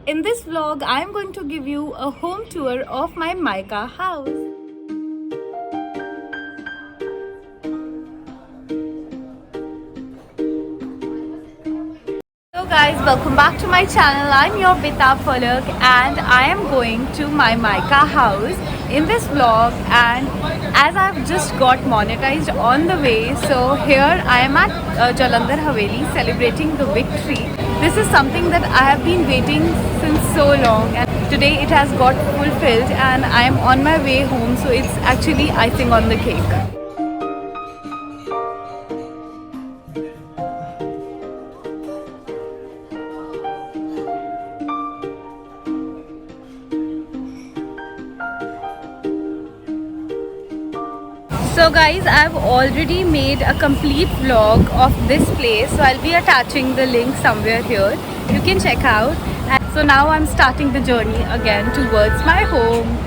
In this vlog, I am going to give you a home tour of my Mykaa house. Hello guys, welcome back to my channel. I'm your Phalak and I am going to my Mykaa house in this vlog, and as I've just got monetized on the way, so here I am at Jalandhar Haveli celebrating the victory. This is something that I have been waiting since so long, and today it has got fulfilled and I am on my way home, so it's actually icing on the cake. So guys, I've already made a complete vlog of this place, so I'll be attaching the link somewhere here. You can check out. And so now I'm starting the journey again towards my home.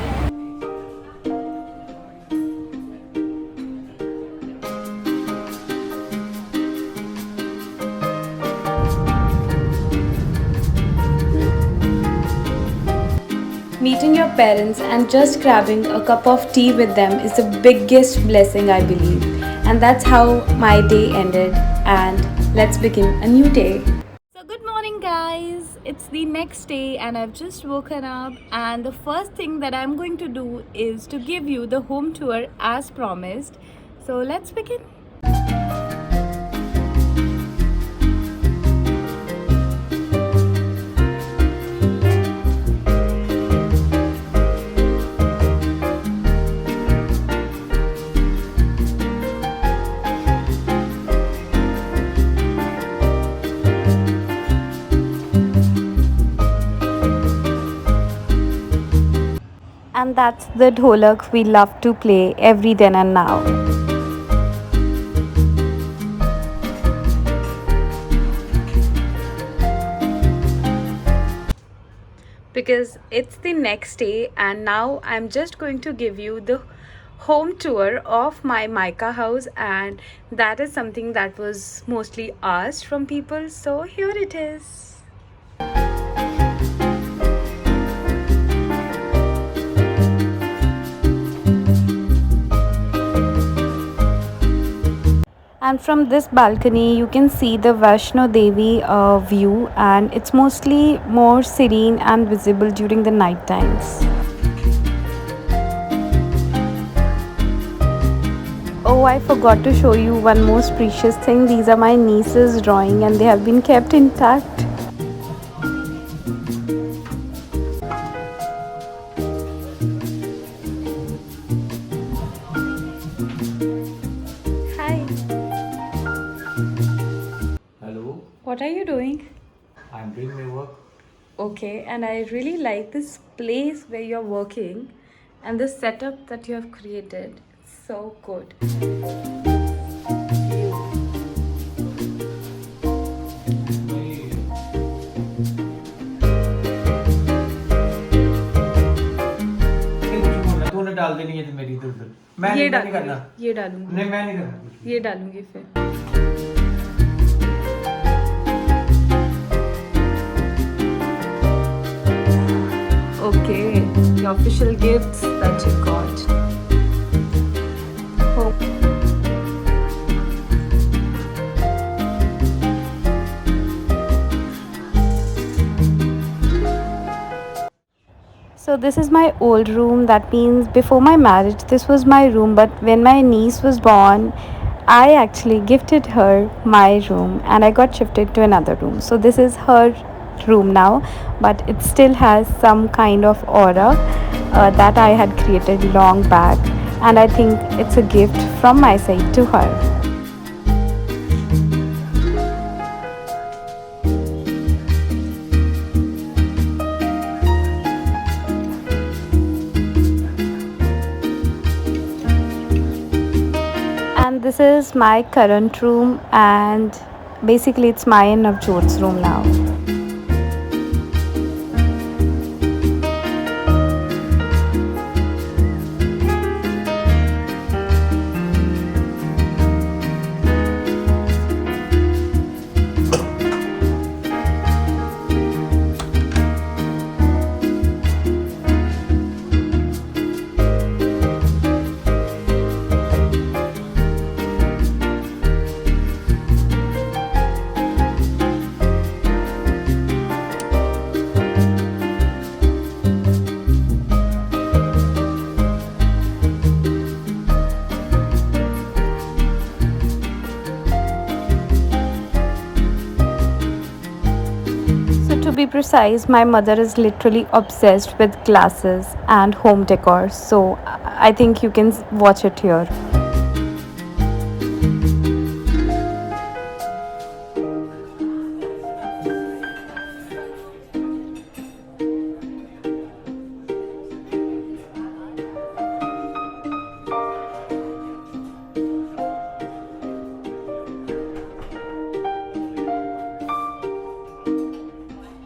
Meeting your parents and just grabbing a cup of tea with them is the biggest blessing, I believe. And that's how my day ended, and let's begin a new day. So good morning guys, it's the next day and I've just woken up, and the first thing that I'm going to do is to give you the home tour as promised. So let's begin. And that's the dholak we love to play every then and now. Because it's the next day and now I'm just going to give you the home tour of my Mykaa house, and that is something that was mostly asked from people, so here it is. And from this balcony you can see the Vaishno Devi view, and it's mostly more serene and visible during the night times. Oh, I forgot to show you one most precious thing. These are my niece's drawing and they have been kept intact. What are you doing? I'm doing my work. Okay, and I really like this place where you're working and the setup that you have created. It's so good. तूने डाल देनी है मेरी इधर उधर। मैं नहीं करना। ये डालूंगी। नहीं मैं नहीं करना। ये डालूंगी फिर। Okay, the official gifts that you got. Oh. So this is my old room. That means before my marriage this was my room, but when my niece was born I actually gifted her my room and I got shifted to another room. So this is her room now, but it still has some kind of aura that I had created long back, and I think it's a gift from my side to her. And this is my current room, and basically it's my and Navjot's room now. precise, my mother is literally obsessed with glasses and home decor. So I think you can watch it here.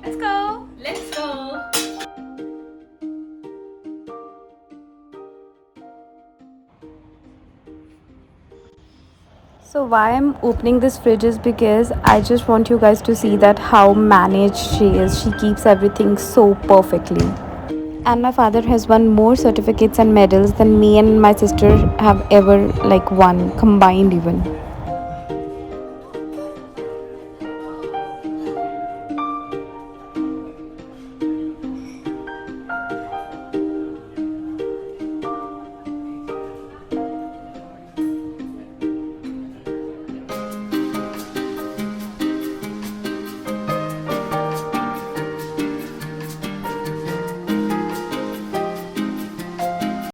Let's go. Let's go. So why I'm opening this fridge is because I just want you guys to see that how managed she is. She keeps everything so perfectly. And my father has won more certificates and medals than me and my sister have ever like won combined even.